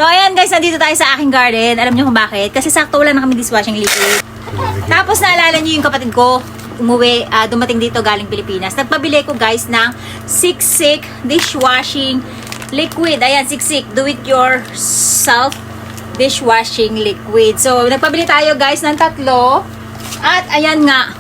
So ayan guys, nandito tayo sa aking garden. Alam niyo kung bakit? Kasi sakto wala na kami dishwashing liquid. Tapos naalala niyo yung kapatid ko, umuwi, dumating dito galing Pilipinas. Nagpabili ko guys ng Siksik dishwashing liquid. Ayan, Siksik, do it yourself dishwashing liquid. So nagpabili tayo guys ng 3. At ayan nga,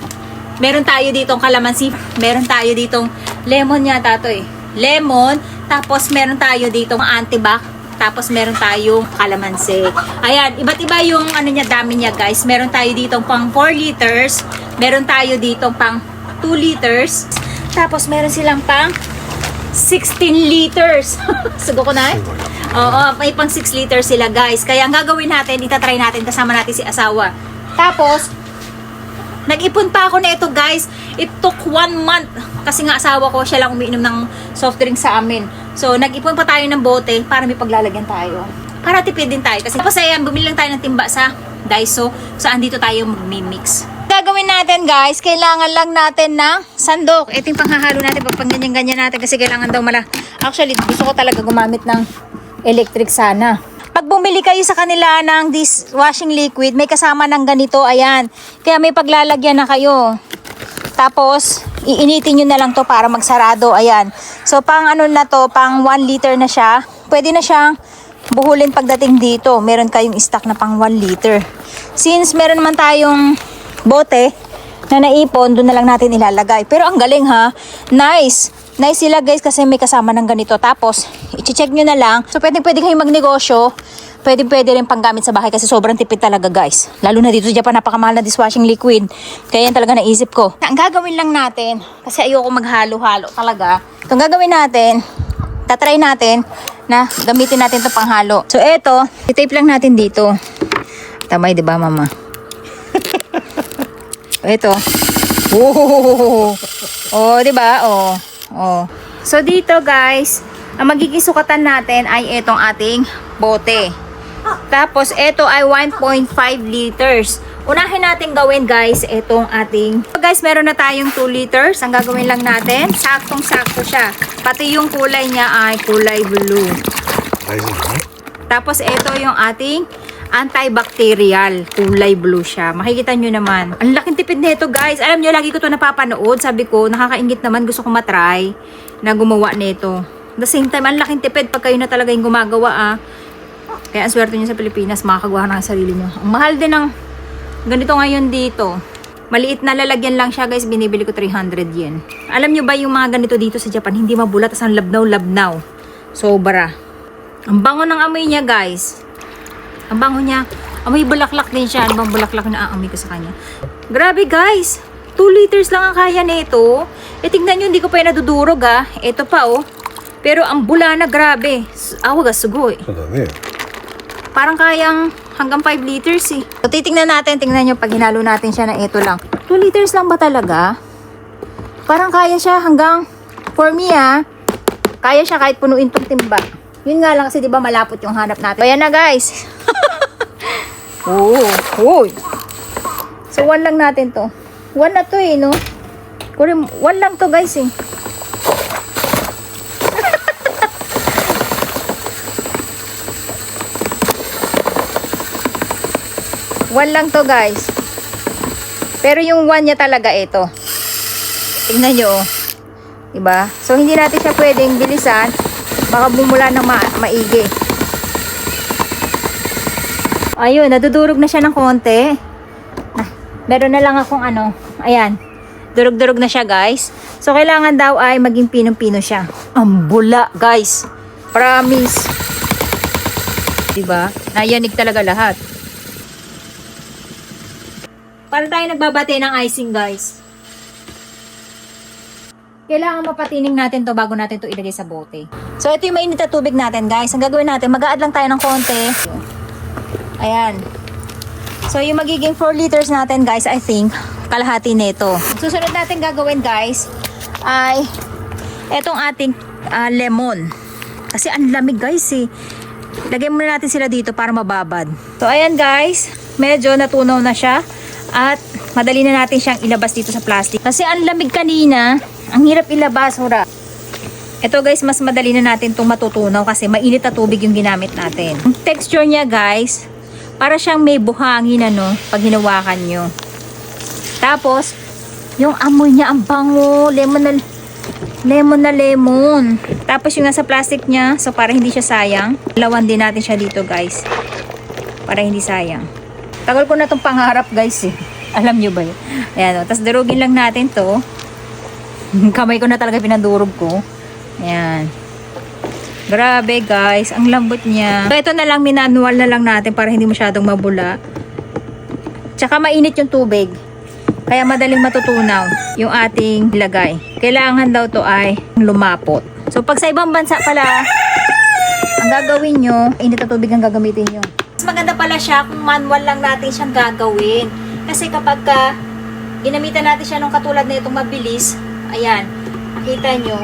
meron tayo ditong kalamansi, meron tayo ditong lemon yata to eh. Lemon, tapos meron tayo ditong antibac, tapos meron tayong kalamansi. Ayan, iba't iba yung ano niya, dami niya guys. Meron tayo ditong pang 4 liters, meron tayo ditong pang 2 liters, tapos meron silang pang 16 liters. Sugo ko na eh. Oo, may pang 6 liters sila guys. Kaya ang gagawin natin, itatry natin, kasama natin si asawa. Tapos, nag-ipon pa ako na ito guys. It took 1 month. Kasi nga asawa ko, siya lang umiinom ng soft drink sa amin. So, nag-ipon pa tayo ng bote para may paglalagyan tayo. Para tipid din tayo. Kasi tapos ayan, bumili lang tayo ng timba sa Daiso. Saan dito tayo mag-mix. Gagawin natin guys, kailangan lang natin ng sandok. Ito yung panghahalo natin pag ganyan-ganyan natin. Kasi kailangan daw Actually, gusto ko talaga gumamit ng electric sana. Pag bumili kayo sa kanila ng dishwashing liquid, may kasama ng ganito, ayan. Kaya may paglalagyan na kayo. Tapos, iinitin nyo na lang to para magsarado, ayan. So, pang ano na to, pang 1 liter na siya. Pwede na siyang buhulin pagdating dito. Meron kayong stock na pang 1 liter. Since meron naman tayong bote na naipon, doon na lang natin ilalagay. Pero ang galing ha, nice. Nice sila guys kasi may kasama ng ganito. Tapos, i-check nyo na lang. So, pwede kayong magnegosyo. Pwede rin panggamit sa bahay kasi sobrang tipid talaga guys. Lalo na dito sa Japan, napakamahal na dishwashing liquid. Kaya yan talaga naisip ko. Ang gagawin lang natin, kasi ayoko maghalo-halo talaga. Itong gagawin natin, tatry natin na gamitin natin ito panghalo. So, eto, i-tape lang natin dito. Tamay, di ba mama? Eto. Oh, di ba? Oh. So, dito guys, ang magiging sukatan natin ay itong ating bote. Tapos, ito ay 1.5 liters. Unahin natin gawin, guys, itong ating... So, guys, meron na tayong 2 liters. Ang gagawin lang natin, saktong-sakto siya. Pati yung kulay niya ay kulay blue. Tapos, ito yung ating antibacterial. Kulay blue siya. Makikita nyo naman. Ang laking tipid nito, guys. Alam nyo, lagi ko ito napapanood. Sabi ko, nakakaingit naman. Gusto ko matry na gumawa nito. At the same time, ang laking tipid pag kayo na talaga yung gumagawa, Kaya ang swerte nyo sa Pilipinas, makakagawa na ng sarili nyo. Ang mahal din ng ganito ngayon dito. Maliit na lalagyan lang siya guys, binibili ko 300 yen. Alam nyo ba yung mga ganito dito sa Japan, hindi mabulat, as ang labnaw-labnaw. Sobra. Ang bango ng amoy niya guys. Ang bango niya. Amoy bulaklak din siya. Ano bang bulaklak na aamoy ko sa kanya? Grabe guys. 2 liters lang ang kaya nito. Tingnan nyo, hindi ko pa yung nadudurog Ito pa Pero ang bula na grabe. Awag sugoy. Parang kayang hanggang 5 liters So, titingnan natin. Tingnan nyo pag hinalo natin siya na ito lang. 2 liters lang ba talaga? Parang kaya siya hanggang, for me kaya siya kahit punuin tong timba. Yun nga lang kasi diba malapot yung hanap natin. Ayan na guys. So, 1 lang natin to. 1 na to no? 1 lang to guys 1 lang to guys. Pero yung 1 niya talaga ito. Tingnan nyo diba? So hindi natin siya pwedeng bilisan. Baka bumula ng maigi. Ayun, nadudurog na siya ng konti. Meron na lang akong ayan. Durog-durog na siya guys. So kailangan daw ay maging pinong-pino siya. Ang bula guys. Promise. Diba? Nayanig talaga lahat. Para tayo nagbabate ng icing, guys. Kailangan mapatining natin to bago natin to ilagay sa bote. So, ito yung mainit na tubig natin, guys. Ang gagawin natin, mag-a-add lang tayo ng konti. Ayan. So, yung magiging 4 liters natin, guys, I think, kalahati nito. Susunod natin gagawin, guys, ay etong ating lemon. Kasi ang lamig, guys, Lagyan muna natin sila dito para mababad. So, ayan, guys. Medyo natunaw na siya. At madali na natin siyang ilabas dito sa plastic. Kasi ang lamig kanina, ang hirap ilabas, hura. Ito guys, mas madali na natin itong matutunaw kasi mainit na tubig yung ginamit natin. Ang texture niya guys, para siyang may buhangin pag hinawakan nyo. Tapos, yung amoy niya ang bango, lemon na lemon. Tapos yung nasa plastic niya, so para hindi siya sayang, lawan din natin siya dito guys. Para hindi sayang. Tagal ko na itong pangarap guys eh. Alam nyo ba yun? Ayan o, tapos durugin lang natin to. Kamay ko na talaga pinadurog ko. Ayan. Grabe guys, ang lambot niya. So ito na lang, minanual na lang natin para hindi masyadong mabula. Tsaka mainit yung tubig. Kaya madaling matutunaw yung ating lagay. Kailangan daw to ay lumapot. So pag sa ibang bansa pala, ang gagawin nyo, init na tubig ang gagamitin nyo. Mas maganda pala siya kung manual lang natin siyang gagawin. Kasi kapag ginamitan natin siya nung katulad na itong mabilis, ayan, makita nyo,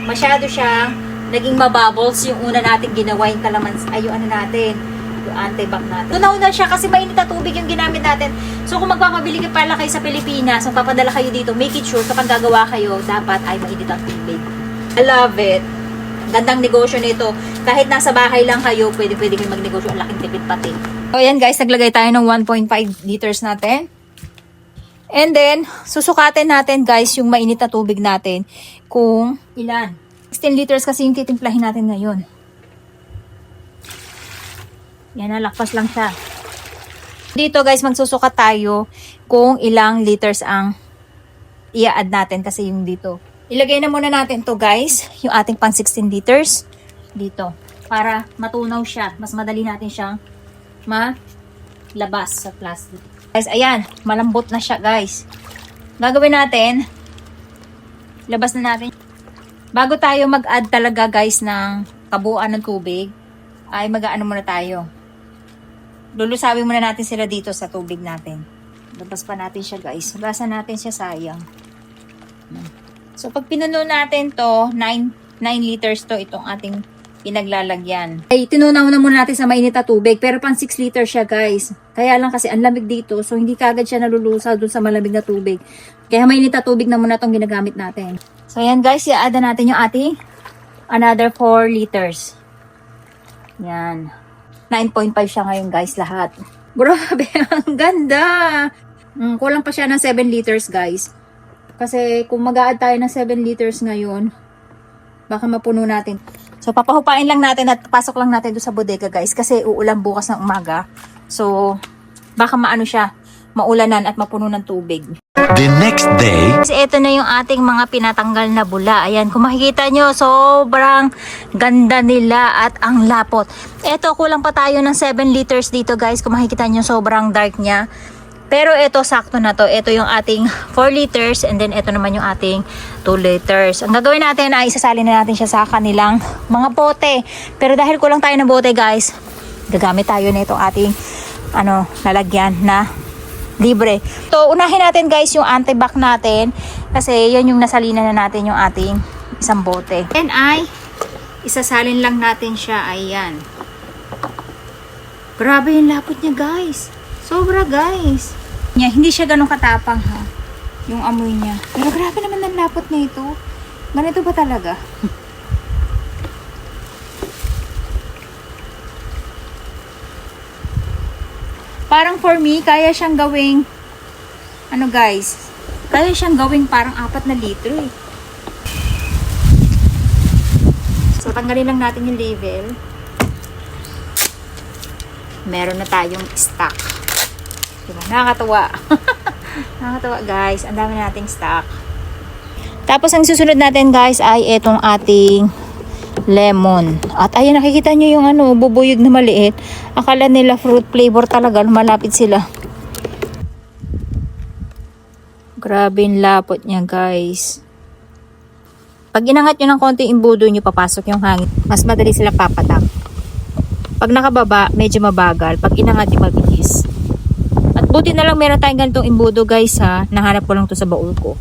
masyado siya naging mabubbles yung una natin ginawa yung kalamansi, ay yung natin, yung antibac natin. Tunaw na siya kasi mainit na tubig yung ginamit natin. So kung magpapabili kayo pala kayo sa Pilipinas, kung papadala kayo dito, make it sure kapag gagawa kayo, dapat ay mainit ang tubig. I love it. Gandang negosyo nito. Kahit nasa bahay lang kayo, pwede kayo magnegosyo. Ang laking tipid pati. So ayan guys, naglagay tayo ng 1.5 liters natin. And then, susukatin natin guys yung mainit na tubig natin kung ilan. 16 liters kasi yung titimplahin natin ngayon. Yan, nalakpas lang siya. Dito guys, magsusukat tayo kung ilang liters ang i-add natin kasi yung dito. Ilagay na muna natin to guys, yung ating pang 16 liters dito. Para matunaw siya. Mas madali natin siyang malabas sa plastic. Guys, ayan, malambot na siya guys. Gagawin natin, labas na natin. Bago tayo mag-add talaga guys ng kabuuan ng tubig, ay mag-aano muna tayo. Lulusawin muna natin sila dito sa tubig natin. Labas pa natin siya guys. Labasan natin siya, sayang. So pag pinuno natin to, 9 liters to itong ating pinaglalagyan. Ay, tinunaw na muna natin sa mainit na tubig. Pero pang 6 liters siya guys. Kaya lang kasi ang lamig dito. So hindi kagad siya nalulusaw dun sa malamig na tubig. Kaya mainit na tubig na muna itong ginagamit natin. So ayan guys, i-add natin yung ating another 4 liters. Yan. 9.5 siya ngayon guys lahat. Grabe, ang ganda. Kulang pa siya ng 7 liters guys. Kasi kung mag-a-add tayo ng 7 liters ngayon, baka mapuno natin. So papahupain lang natin at pasok lang natin doon sa bodega guys. Kasi uulan bukas ng umaga. So baka maano siya, maulanan at mapuno ng tubig. The next day, Kasi ito na yung ating mga pinatanggal na bula. Ayan, kung makikita nyo, sobrang ganda nila at ang lapot. Ito, kulang pa tayo ng 7 liters dito guys. Kung makikita nyo, sobrang dark niya. Pero ito, sakto na to. Ito yung ating 4 liters and then ito naman yung ating 2 liters. Ang gagawin natin ay isasalin na natin siya sa kanilang mga bote. Pero dahil kulang tayo ng bote guys, gagamit tayo na itong ating lalagyan na libre. So, unahin natin guys yung antibac natin kasi yan yung nasalina na natin yung ating isang bote. Then ay isasalin lang natin siya. Ayan. Grabe yung lapot niya guys. Sobra guys. Hindi siya ganun katapang ha. Yung amoy niya. Pero grabe naman ang lapot na ito. Ganito ba talaga? Parang for me, kaya siyang gawing, guys, kaya siyang gawing parang 4 na litro eh. So, tanggalin lang natin yung label. Meron na tayong stock. Diba? Nakakatawa. Nakakatawa guys. Ang dami nating stock. Tapos, ang susunod natin guys ay itong ating lemon. At ayun, nakikita nyo yung bubuyog na maliit. Akala nila fruit flavor talaga. Malapit sila. Grabe yung lapot niya guys. Pag inangat nyo ng konti imbudo nyo, papasok yung hangin. Mas madali sila papatak. Pag nakababa, medyo mabagal. Pag inangat nyo, mabilis. At buti na lang meron tayong ganitong imbudo guys ha. Nahanap ko lang to sa baul ko.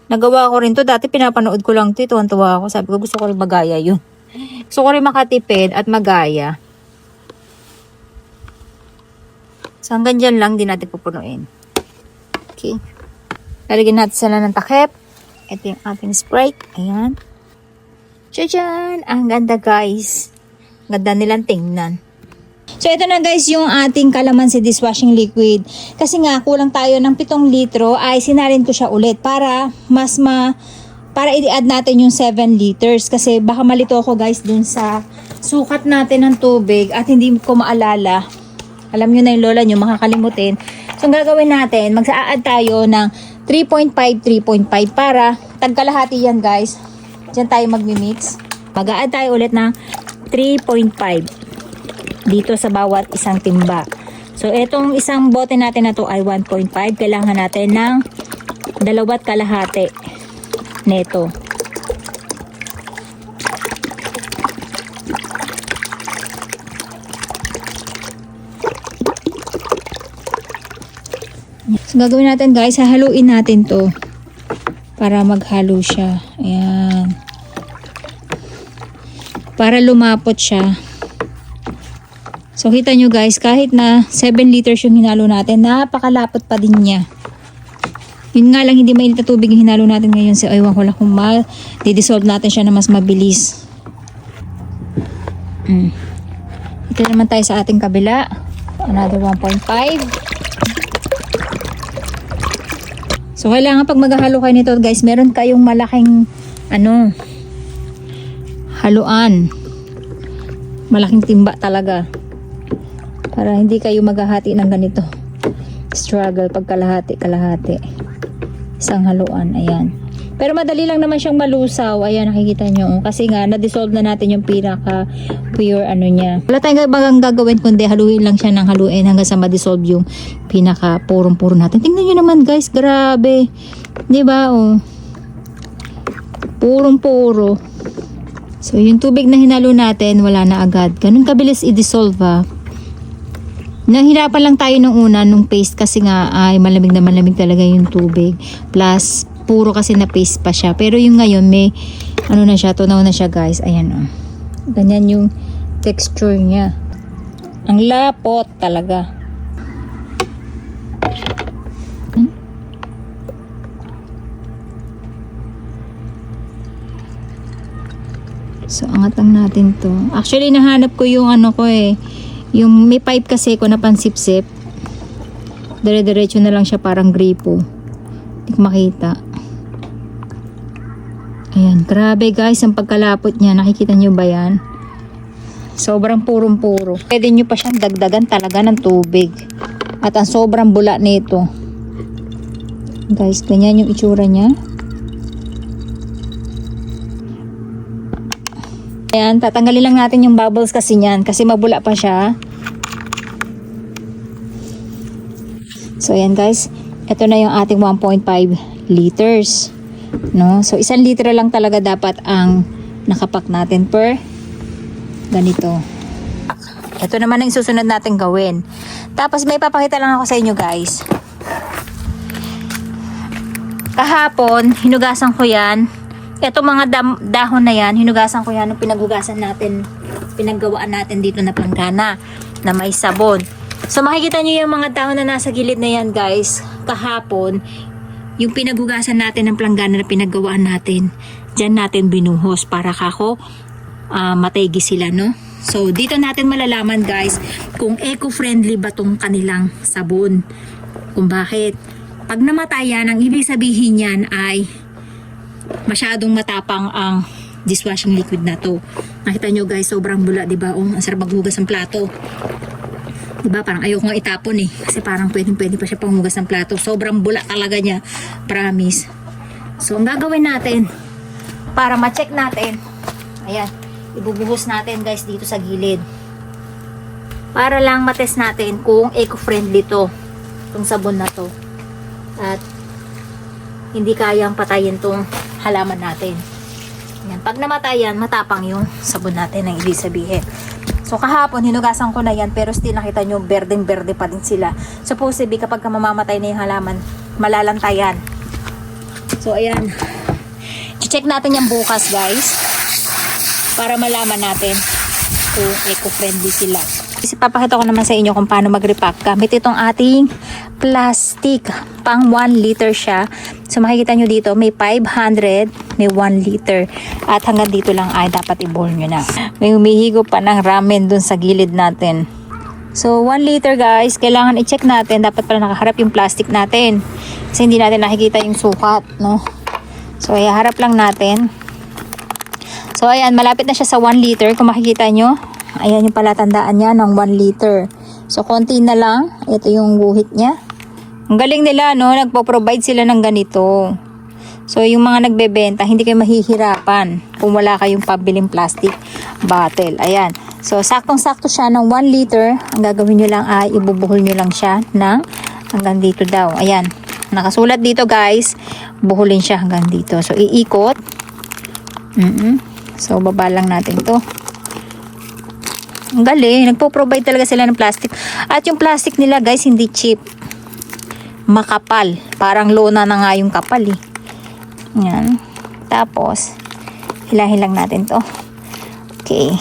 Nagawa ko rin to. Dati pinapanood ko lang to. Tuwan-tuwa ako. Sabi ko gusto ko rin magaya yun. Gusto ko rin makatipid at magaya. So hanggang dyan lang din natin pupunuin. Okay. Lalagyan natin sila ng takip. Ito yung ating Sprite. Ayan. Tchajan! Ang ganda guys. Ganda nilang tingnan. So ito na guys yung ating kalamansi dishwashing liquid. Kasi nga kulang tayo ng 7 litro ay sinalin ko siya ulit para para i-add natin yung 7 liters. Kasi baka malito ako guys dun sa sukat natin ng tubig at hindi ko maalala. Alam nyo na yung lola nyo, makakalimutin. So ang gagawin natin, mag-a-add tayo ng 3.5 para tagkalahati yan guys. Diyan tayo magmi-mix. Mag-a-add tayo ulit ng 3.5 dito sa bawat isang timba. So, itong isang bote natin na to ay 1.5. Kailangan natin ng 2 kalahati neto. So, gagawin natin guys, hahaluin natin to para maghalo siya. Ayan. Para lumapot siya. So, kita nyo guys, kahit na 7 liters yung hinalo natin, napakalapot pa din niya. Yun nga lang, hindi mainit na tubig yung hinalo natin ngayon. So, aywan ko lang kung di-dissolve natin siya na mas mabilis. Ito naman tayo sa ating kabila. Another 1.5. So, kailangan pag maghahalo kayo nito guys, meron kayong malaking haluan. Malaking timba talaga. Para hindi kayo maghahati ng ganito. Struggle pag kalahati. Isang haluan. Ayan. Pero madali lang naman siyang malusaw. Ayan, nakikita nyo. Kasi nga, na-dissolve na natin yung pinaka-pure niya. Wala tayong bagang gagawin kundi haluin lang siya ng haluin hanggang sa ma-dissolve yung pinaka-purong-puro natin. Tingnan nyo naman guys. Grabe. Diba? Oh. Purong-puro. So, yung tubig na hinalo natin, wala na agad. Ganun kabilis i-dissolve Nahirapan lang tayo nung una, nung paste kasi nga ay malamig na malamig talaga yung tubig. Plus, puro kasi na paste pa siya. Pero yung ngayon, may na siya, tunaw na siya guys. Ayan o. Ganyan yung texture niya. Ang lapot talaga. So, angat lang natin to. Actually, nahanap ko yung yung may pipe kasi ko na pansip-sip. Dire-diretso na lang siya parang gripo. Hindi ko makita. Ayan, grabe guys, ang pagkalapot niya. Nakikita niyo ba yan? Sobrang purong-puro. Pwede niyo pa siyang dagdagan talaga ng tubig. At ang sobrang bula nito. Guys, ganyan yung itsura niya. Ayan, tatanggalin lang natin yung bubbles kasi niyan. Kasi mabula pa siya. So, ayan guys. Ito na yung ating 1.5 liters. No? So, 1 litro lang talaga dapat ang nakapak natin per ganito. Ito naman ang susunod natin gawin. Tapos, may papakita lang ako sa inyo guys. Kahapon, hinugasan ko yan. Ito mga dahon na yan, hinugasan ko yan nung pinaghugasan natin, pinaggawaan natin dito na planggana na may sabon. So makikita nyo yung mga dahon na nasa gilid na yan guys, kahapon, yung pinaghugasan natin ng planggana na pinaggawaan natin, dyan natin binuhos para kako mataygi sila, no? So dito natin malalaman guys kung eco-friendly ba tong kanilang sabon. Kung bakit. Pag namatay yan, ang ibig sabihin yan ay masyadong matapang ang dishwashing liquid na to. Nakita nyo guys, sobrang bula, diba? Ang sarap maghugas ng plato. Diba? Parang ayoko nga itapon eh. Kasi parang pwede pa siya panghugas ng plato. Sobrang bula talaga niya. Promise. So, ang gagawin natin, para ma-check natin, ayan, ibubuhos natin guys dito sa gilid. Para lang matest natin kung eco-friendly to. Itong sabon na to. At hindi kayang patayin tong halaman natin. Yan. Pag namatay yan, matapang yung sabon natin ang ibig sabihin. So kahapon, hinugasan ko na yan pero still nakita nyo, berdeng-berde pa din sila. Supposedly, kapag mamamatay na yung halaman, malalantayan. So ayan. I-check natin yan bukas guys. Para malaman natin kung eco-friendly sila. Kasi papakita ko naman sa inyo kung paano mag-repack gamit itong ating plastic. Pang 1 liter siya. So makikita nyo dito, may 500, may 1 liter. At hanggang dito lang ay dapat i-bowl nyo na. May humihigo pa ng ramen dun sa gilid natin. So 1 liter guys, kailangan i-check natin. Dapat pala nakaharap yung plastic natin. Kasi hindi natin nakikita yung sukat, no? So iharap lang natin. So ayan, malapit na siya sa 1 liter. Kung makikita nyo, ayan yung palatandaan niya ng 1 liter. So konti na lang. Ito yung guhit niya. Ang galing nila, no? Nagpo-provide sila ng ganito. So, yung mga nagbebenta, hindi kayo mahihirapan kung wala kayong pabiling plastic bottle. Ayan. So, saktong-sakto siya ng 1 liter. Ang gagawin nyo lang ay ibubuhol nyo lang siya ng hanggang dito daw. Ayan. Nakasulat dito, guys. Buhulin siya hanggang dito. So, iikot. So, baba lang natin to. Ang galing. Nagpo-provide talaga sila ng plastic. At yung plastic nila, guys, hindi cheap. Makapal. Parang lona na nga yung kapal eh. Yan. Tapos, hilahin lang natin to. Okay.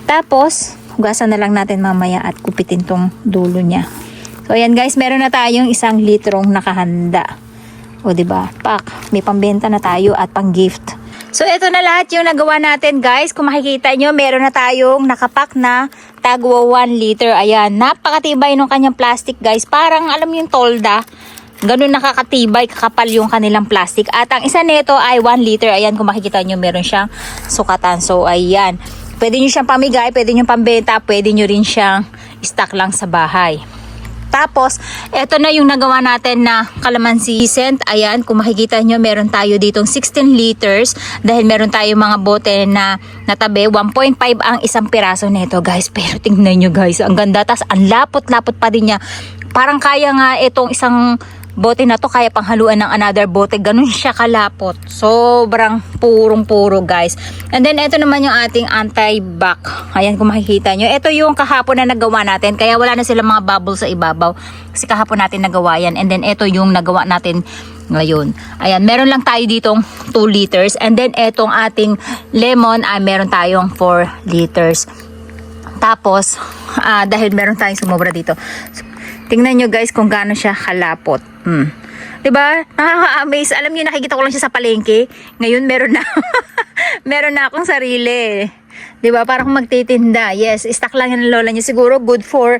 Tapos, hugasan na lang natin mamaya at kupitin tong dulo niya. So, ayan guys, meron na tayong 1 litrong nakahanda. O, diba? Pak, may pambenta na tayo at pang gift. So, ito na lahat yung nagawa natin, guys. Kung makikita nyo, meron na tayong nakapak na tagwa 1 liter. Ayan, napakatibay ng kanyang plastic, guys. Parang, alam yung tolda. Ganun nakakatibay, kakapal yung kanilang plastic. At ang isa nito ay 1 liter. Ayan, kung makikita nyo, meron siyang sukatan. So, ayan. Pwede nyo siyang pamigay, pwede nyo pambenta, pwede nyo rin siyang stock lang sa bahay. Tapos, eto na yung nagawa natin na calamansi scent. Ayan, kung makikita nyo, meron tayo ditong 16 liters. Dahil meron tayo mga bote na natabi. 1.5 ang isang piraso nito, guys. Pero tingnan nyo, guys. Ang ganda. Tas ang lapot-lapot pa din niya. Parang kaya nga itong isang bote na to, kaya panghaluan ng another bote. Ganun siya kalapot. Sobrang purong-puro, guys. And then, ito naman yung ating anti-back. Ayan, kung makikita nyo. Ito yung kahapon na nagawa natin. Kaya wala na silang mga bubbles sa ibabaw. Kasi kahapon natin nagawa yan. And then, ito yung nagawa natin ngayon. Ayan, meron lang tayo ditong 2 liters. And then, etong ating lemon, ay meron tayong 4 liters. Tapos, dahil meron tayong sumobra dito. Tingnan nyo guys kung gaano siya kalapot. Diba? Nakaka-amaze. Alam niyo, nakikita ko lang siya sa palengke. Ngayon meron na. Meron na akong sarili. Diba? Parang magtitinda. Yes, stock lang yan ng lola niyo. Siguro good for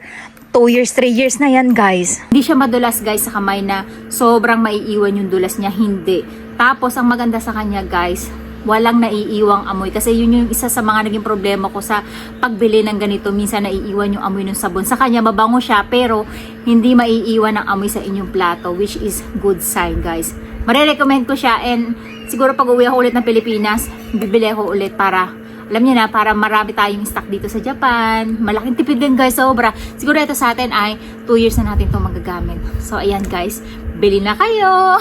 2 years, 3 years na yan guys. Hindi siya madulas guys sa kamay na sobrang maiiwan yung dulas niya. Hindi. Tapos ang maganda sa kanya guys, walang naiiwang amoy. Kasi yun yung isa sa mga naging problema ko sa pagbili ng ganito. Minsan naiiwan yung amoy ng sabon. Sa kanya mabango siya pero hindi maiiwan ang amoy sa inyong plato, which is good sign guys. Marirecommend ko siya and siguro pag uwi ako ulit ng Pilipinas, bibili ako ulit para alam niyo na, para marami tayong stock dito sa Japan. Malaking tipid din guys, sobra. Siguro ito sa atin ay 2 years na natin itong magagamit. So ayan guys, bili na kayo!